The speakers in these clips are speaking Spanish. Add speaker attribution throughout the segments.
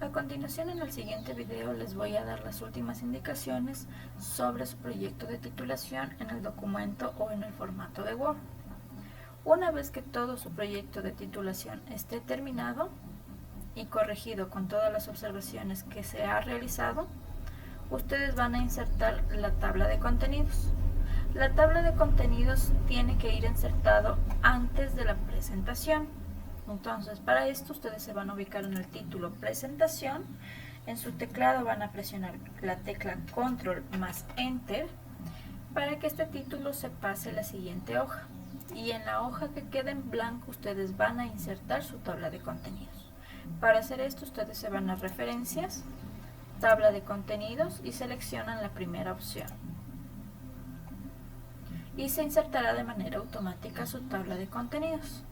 Speaker 1: A continuación, en el siguiente video les voy a dar las últimas indicaciones sobre su proyecto de titulación en el documento o en el formato de Word. Una vez que todo su proyecto de titulación esté terminado y corregido con todas las observaciones que se ha realizado, ustedes van a insertar la tabla de contenidos. La tabla de contenidos tiene que ir insertado antes de la presentación. Entonces, para esto ustedes se van a ubicar en el título presentación. En su teclado van a presionar la tecla control más enter para que este título se pase a la siguiente hoja. Y en la hoja que quede en blanco ustedes van a insertar su tabla de contenidos. Para hacer esto ustedes se van a referencias, tabla de contenidos y seleccionan la primera opción. Y se insertará de manera automática su tabla de contenidos.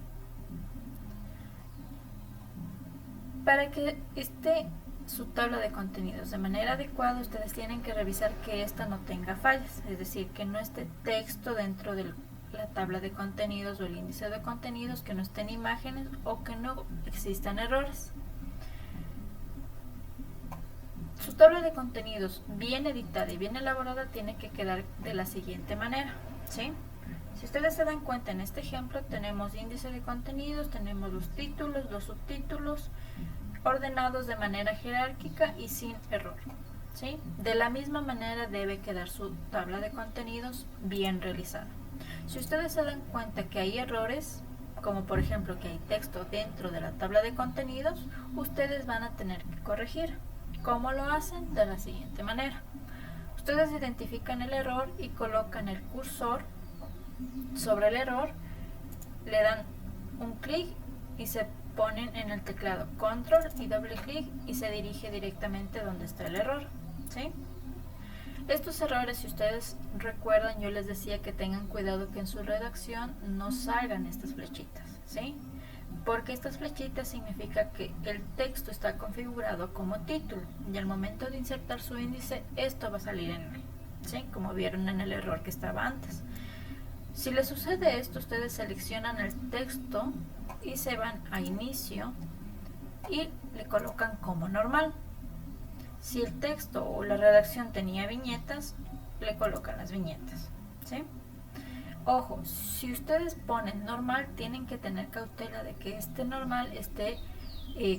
Speaker 1: Para que esté su tabla de contenidos de manera adecuada, ustedes tienen que revisar que esta no tenga fallas, es decir, que no esté texto dentro de la tabla de contenidos o el índice de contenidos, que no estén imágenes o que no existan errores. Su tabla de contenidos bien editada y bien elaborada tiene que quedar de la siguiente manera, ¿sí? Si ustedes se dan cuenta, en este ejemplo tenemos índice de contenidos, tenemos los títulos, los subtítulos, ordenados de manera jerárquica y sin error, ¿sí? De la misma manera debe quedar su tabla de contenidos bien realizada. Si ustedes se dan cuenta que hay errores, como por ejemplo que hay texto dentro de la tabla de contenidos, ustedes van a tener que corregir. ¿Cómo lo hacen? De la siguiente manera. Ustedes identifican el error y colocan el cursor sobre el error, le dan un clic y se ponen en el teclado control y doble clic y se dirige directamente donde está el error, ¿sí? Estos errores, si ustedes recuerdan, yo les decía que tengan cuidado que en su redacción no salgan estas flechitas, ¿sí? Porque estas flechitas significa que el texto está configurado como título y al momento de insertar su índice, esto va a salir en él, ¿sí? Como vieron en el error que estaba antes. Si les sucede esto, ustedes seleccionan el texto y se van a inicio y le colocan como normal. Si el texto o la redacción tenía viñetas, le colocan las viñetas, ¿sí? Ojo, si ustedes ponen normal, tienen que tener cautela de que este normal esté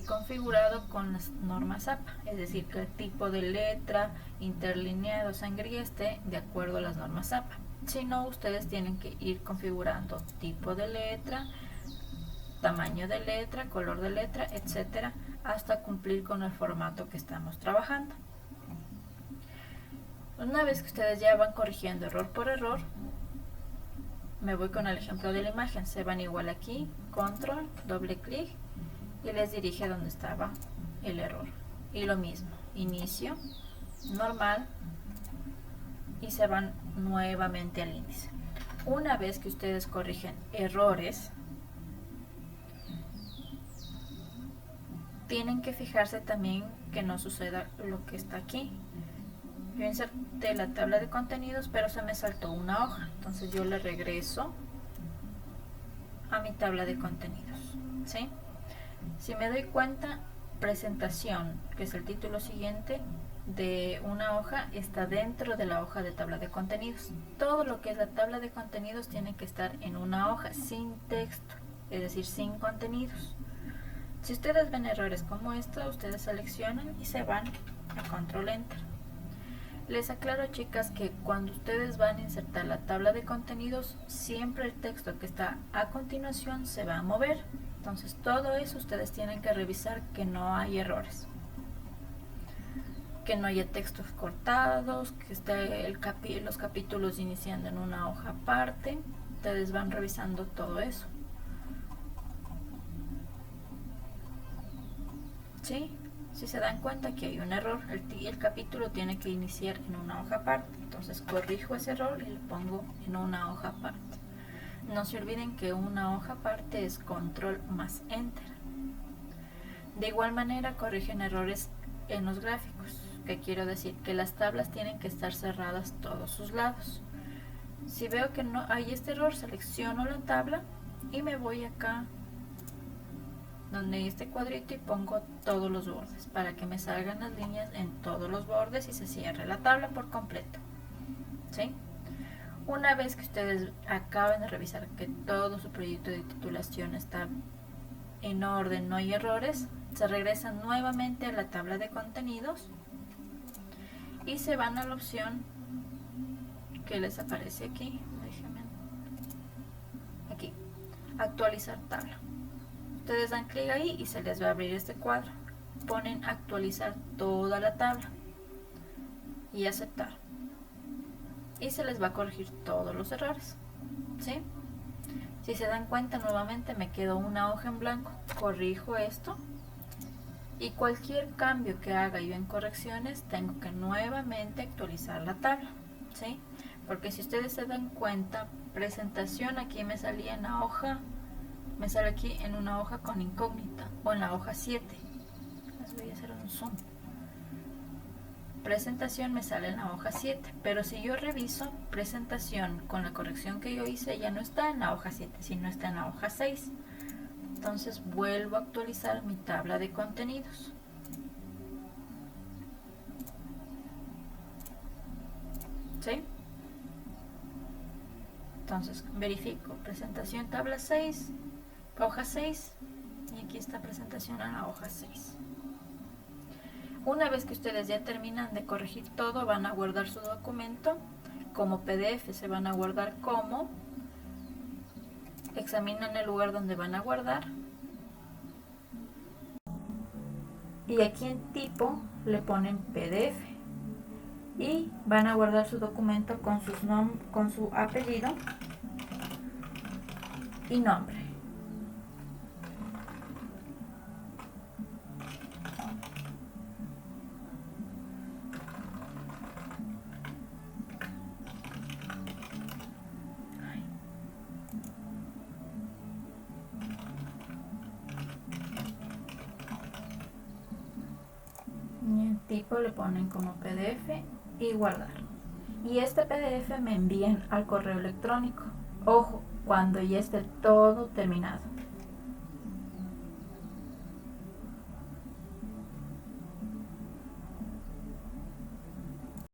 Speaker 1: configurado con las normas APA, es decir, que el tipo de letra, interlineado, sangría esté de acuerdo a las normas APA. Si no, ustedes tienen que ir configurando tipo de letra, tamaño de letra, color de letra, etcétera, hasta cumplir con el formato que estamos trabajando. Una vez que ustedes ya van corrigiendo error por error, me voy con el ejemplo de la imagen. Se van igual aquí, control, doble clic y les dirige donde estaba el error. Y lo mismo, inicio, normal y se van nuevamente al índice. Una vez que ustedes corrigen errores, tienen que fijarse también que no suceda lo que está aquí. Yo inserté la tabla de contenidos, pero se me saltó una hoja. Entonces yo le regreso a mi tabla de contenidos, ¿sí? Si me doy cuenta, presentación, que es el título siguiente de una hoja, está dentro de la hoja de tabla de contenidos. Todo lo que es la tabla de contenidos tiene que estar en una hoja sin texto, es decir, sin contenidos. Si ustedes ven errores como esto, ustedes seleccionan y se van a control enter. Les aclaro, chicas, que cuando ustedes van a insertar la tabla de contenidos, siempre el texto que está a continuación se va a mover. Entonces todo eso ustedes tienen que revisar que no hay errores, que no haya textos cortados, que esté los capítulos iniciando en una hoja aparte. Ustedes van revisando todo eso, ¿sí? Si se dan cuenta que hay un error, el capítulo tiene que iniciar en una hoja aparte. Entonces corrijo ese error y le pongo en una hoja aparte. No se olviden que una hoja aparte es control más enter. De igual manera corrigen errores en los gráficos, que quiero decir que las tablas tienen que estar cerradas todos sus lados. Si veo que no hay este error, selecciono la tabla y me voy acá donde este cuadrito y pongo todos los bordes para que me salgan las líneas en todos los bordes y se cierre la tabla por completo. ¿Sí? Una vez que ustedes acaben de revisar que todo su proyecto de titulación está en orden, no hay errores, se regresan nuevamente a la tabla de contenidos y se van a la opción que les aparece aquí. Déjenme. Aquí, actualizar tabla. Ustedes dan clic ahí y se les va a abrir este cuadro. Ponen actualizar toda la tabla y aceptar. Y se les va a corregir todos los errores. ¿Sí? Si se dan cuenta, nuevamente me quedó una hoja en blanco. Corrijo esto. Y cualquier cambio que haga yo en correcciones, tengo que nuevamente actualizar la tabla. ¿Sí? Porque si ustedes se dan cuenta, presentación aquí me salía en la hoja, me sale aquí en una hoja con incógnita o en la hoja 7. Les voy a hacer un zoom. Presentación me sale en la hoja 7, pero si yo reviso, presentación con la corrección que yo hice ya no está en la hoja 7, sino está en la hoja 6. Entonces vuelvo a actualizar mi tabla de contenidos. ¿Sí? Entonces verifico, presentación tabla 6, hoja 6, y aquí está presentación en la hoja 6. Una vez que ustedes ya terminan de corregir todo, van a guardar su documento como PDF, se van a guardar como, examinan el lugar donde van a guardar y aquí en tipo le ponen PDF y van a guardar su documento con su apellido y nombre. Y en tipo le ponen como PDF y guardar. Y este PDF me envían al correo electrónico. Ojo, cuando ya esté todo terminado.